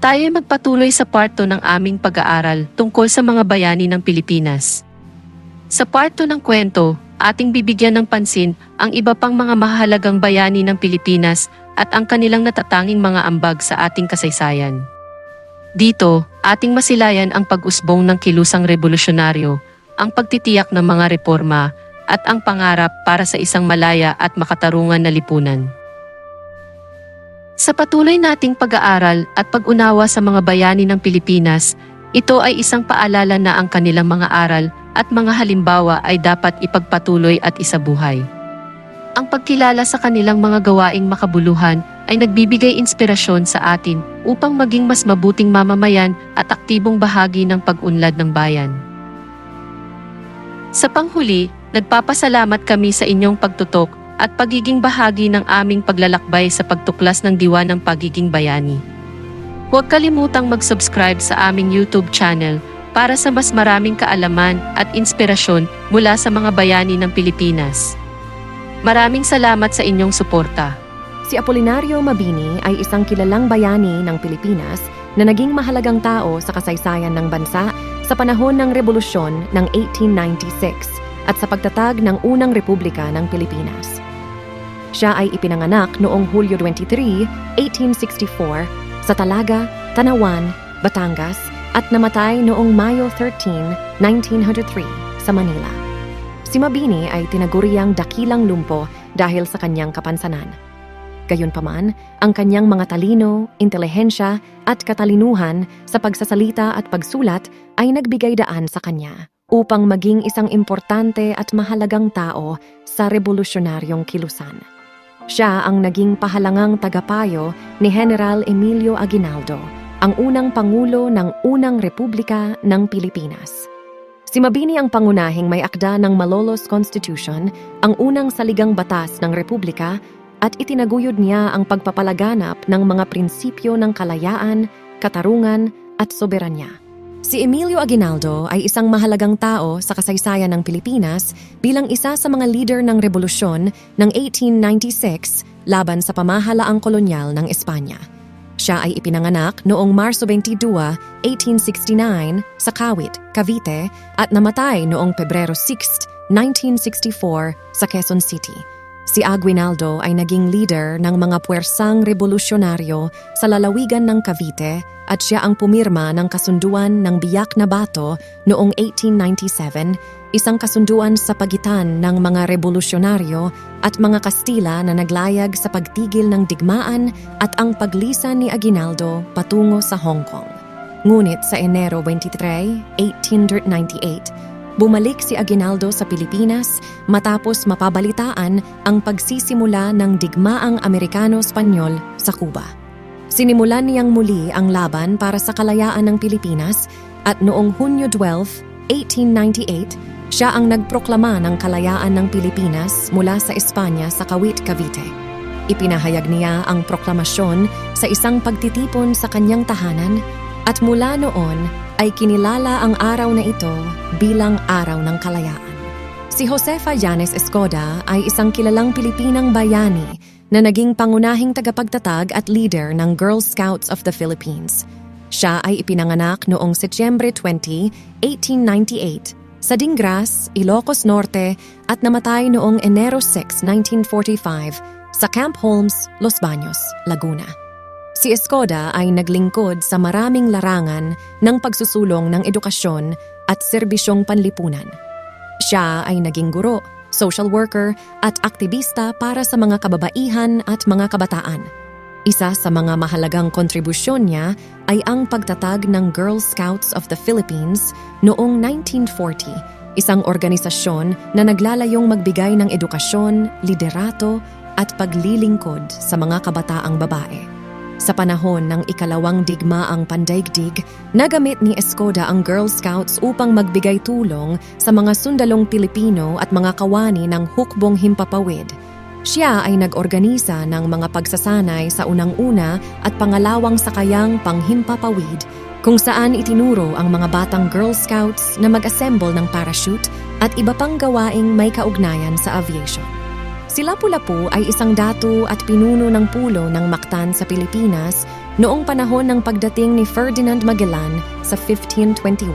Tayo magpatuloy sa part 2 ng aming pag-aaral tungkol sa mga bayani ng Pilipinas. Sa part 2 ng kwento, ating bibigyan ng pansin ang iba pang mga mahalagang bayani ng Pilipinas at ang kanilang natatanging mga ambag sa ating kasaysayan. Dito, ating masilayan ang pag-usbong ng kilusang revolusyonaryo, ang pagtitiyak ng mga reforma, at ang pangarap para sa isang malaya at makatarungan na lipunan. Sa patuloy nating pag-aaral at pag-unawa sa mga bayani ng Pilipinas, ito ay isang paalala na ang kanilang mga aral at mga halimbawa ay dapat ipagpatuloy at isabuhay. Ang pagkilala sa kanilang mga gawaing makabuluhan ay nagbibigay inspirasyon sa atin upang maging mas mabuting mamamayan at aktibong bahagi ng pag-unlad ng bayan. Sa panghuli, nagpapasalamat kami sa inyong pagtutok at pagiging bahagi ng aming paglalakbay sa pagtuklas ng diwa ng pagiging bayani. Huwag kalimutang mag-subscribe sa aming YouTube channel para sa mas maraming kaalaman at inspirasyon mula sa mga bayani ng Pilipinas. Maraming salamat sa inyong suporta. Si Apolinario Mabini ay isang kilalang bayani ng Pilipinas na naging mahalagang tao sa kasaysayan ng bansa sa panahon ng Rebolusyon ng 1896 at sa pagtatag ng Unang Republika ng Pilipinas. Siya ay ipinanganak noong Hulyo 23, 1864 sa Talaga, Tanawan, Batangas at namatay noong Mayo 13, 1903 sa Manila. Si Mabini ay tinaguriang dakilang lumpo dahil sa kanyang kapansanan. Gayunpaman, ang kanyang mga talino, intelihensya at katalinuhan sa pagsasalita at pagsulat ay nagbigay daan sa kanya upang maging isang importante at mahalagang tao sa revolusyonaryong kilusan. Siya ang naging pahalangang tagapayo ni General Emilio Aguinaldo, ang unang pangulo ng Unang Republika ng Pilipinas. Si Mabini ang pangunahing may akda ng Malolos Constitution, ang unang saligang batas ng Republika, at itinaguyod niya ang pagpapalaganap ng mga prinsipyo ng kalayaan, katarungan at soberanya. Si Emilio Aguinaldo ay isang mahalagang tao sa kasaysayan ng Pilipinas bilang isa sa mga leader ng revolusyon ng 1896 laban sa pamahalaang kolonyal ng Espanya. Siya ay ipinanganak noong Marso 22, 1869 sa Kawit, Cavite at namatay noong Pebrero 6, 1964 sa Quezon City. Si Aguinaldo ay naging leader ng mga puwersang revolusyonaryo sa lalawigan ng Cavite at siya ang pumirma ng kasunduan ng Biak na Bato noong 1897, isang kasunduan sa pagitan ng mga revolusyonaryo at mga Kastila na naglayag sa pagtigil ng digmaan at ang paglisan ni Aguinaldo patungo sa Hong Kong. Ngunit sa Enero 23, 1898, bumalik si Aguinaldo sa Pilipinas matapos mapabalitaan ang pagsisimula ng digmaang Amerikano-Espanyol sa Cuba. Sinimulan niyang muli ang laban para sa kalayaan ng Pilipinas at noong Hunyo 12, 1898, siya ang nagproklama ng kalayaan ng Pilipinas mula sa Espanya sa Kawit, Cavite. Ipinahayag niya ang proklamasyon sa isang pagtitipon sa kanyang tahanan at mula noon ay kinilala ang araw na ito bilang Araw ng Kalayaan. Si Josefa Llanes Escoda ay isang kilalang Pilipinang bayani na naging pangunahing tagapagtatag at leader ng Girl Scouts of the Philippines. Siya ay ipinanganak noong Setyembre 20, 1898 sa Dingras, Ilocos Norte at namatay noong Enero 6, 1945 sa Camp Holmes, Los Baños, Laguna. Si Escoda ay naglingkod sa maraming larangan ng pagsusulong ng edukasyon at serbisyong panlipunan. Siya ay naging guro, social worker at aktivista para sa mga kababaihan at mga kabataan. Isa sa mga mahalagang kontribusyon niya ay ang pagtatag ng Girl Scouts of the Philippines noong 1940, isang organisasyon na naglalayong magbigay ng edukasyon, liderato at paglilingkod sa mga kabataang babae. Sa panahon ng ikalawang digmaang pandaigdig, nagamit ni Escoda ang Girl Scouts upang magbigay tulong sa mga sundalong Pilipino at mga kawani ng hukbong himpapawid. Siya ay nag-organisa ng mga pagsasanay sa unang-una at pangalawang sakayang panghimpapawid kung saan itinuro ang mga batang Girl Scouts na mag-assemble ng parachute at iba pang gawaing may kaugnayan sa aviation. Si Lapu-Lapu ay isang datu at pinuno ng pulo ng Mactan sa Pilipinas noong panahon ng pagdating ni Ferdinand Magellan sa 1521.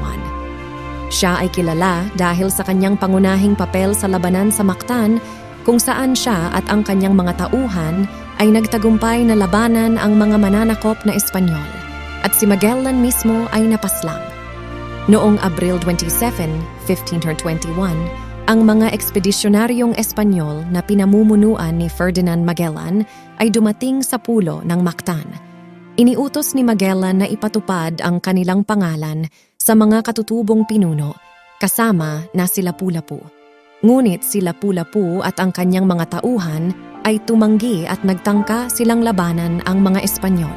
Siya ay kilala dahil sa kanyang pangunahing papel sa labanan sa Mactan, kung saan siya at ang kanyang mga tauhan ay nagtagumpay na labanan ang mga mananakop na Espanyol, at si Magellan mismo ay napaslang. Noong Abril 27, 1521, ang mga ekspedisyonaryong Espanyol na pinamumunuan ni Ferdinand Magellan ay dumating sa pulo ng Mactan. Iniutos ni Magellan na ipatupad ang kanilang pangalan sa mga katutubong pinuno, kasama na si Lapu-Lapu. Ngunit si Lapu-Lapu at ang kanyang mga tauhan ay tumanggi at nagtangka silang labanan ang mga Espanyol.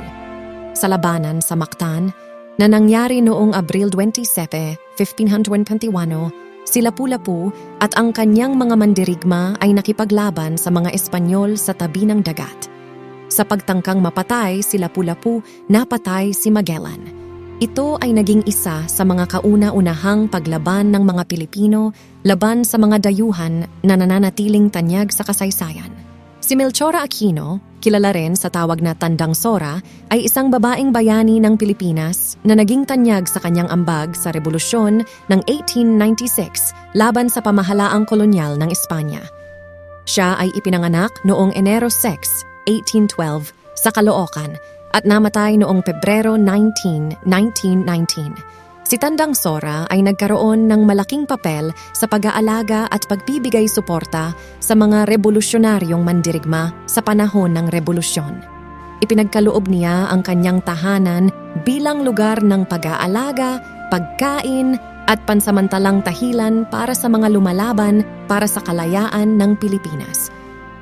Sa labanan sa Mactan, na nangyari noong Abril 27, 1521, si Lapu-Lapu at ang kanyang mga mandirigma ay nakipaglaban sa mga Espanyol sa tabi ng dagat. Sa pagtangkang mapatay si Lapu-Lapu, napatay si Magellan. Ito ay naging isa sa mga kauna-unahang paglaban ng mga Pilipino laban sa mga dayuhan na nananatiling tanyag sa kasaysayan. Si Melchora Aquino, kilala rin sa tawag na Tandang Sora, ay isang babaeng bayani ng Pilipinas na naging tanyag sa kanyang ambag sa Rebolusyon ng 1896 laban sa pamahalaang kolonyal ng Espanya. Siya ay ipinanganak noong Enero 6, 1812 sa Caloocan at namatay noong Pebrero 19, 1919. Si Tandang Sora ay nagkaroon ng malaking papel sa pag-aalaga at pagbibigay suporta sa mga revolusyonaryong mandirigma sa panahon ng Rebolusyon. Ipinagkaloob niya ang kanyang tahanan bilang lugar ng pag-aalaga, pagkain at pansamantalang tahilan para sa mga lumalaban para sa kalayaan ng Pilipinas.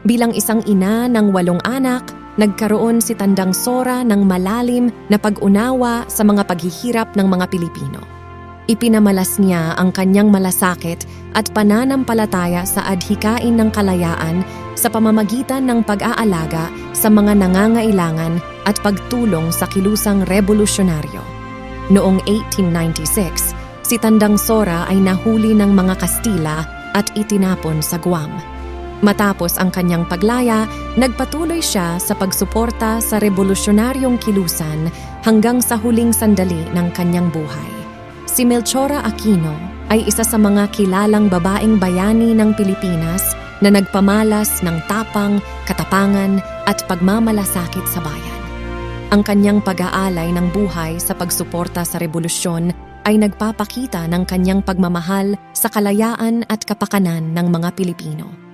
Bilang isang ina ng 8 anak, nagkaroon si Tandang Sora ng malalim na pag-unawa sa mga paghihirap ng mga Pilipino. Ipinamalas niya ang kanyang malasakit at pananampalataya sa adhikain ng kalayaan sa pamamagitan ng pag-aalaga sa mga nangangailangan at pagtulong sa kilusang revolusyonaryo. Noong 1896, si Tandang Sora ay nahuli ng mga Kastila at itinapon sa Guam. Matapos ang kanyang paglaya, nagpatuloy siya sa pagsuporta sa revolusyonaryong kilusan hanggang sa huling sandali ng kanyang buhay. Si Melchora Aquino ay isa sa mga kilalang babaeng bayani ng Pilipinas na nagpamalas ng tapang, katapangan at pagmamalasakit sa bayan. Ang kanyang pag-aalay ng buhay sa pagsuporta sa revolusyon ay nagpapakita ng kanyang pagmamahal sa kalayaan at kapakanan ng mga Pilipino.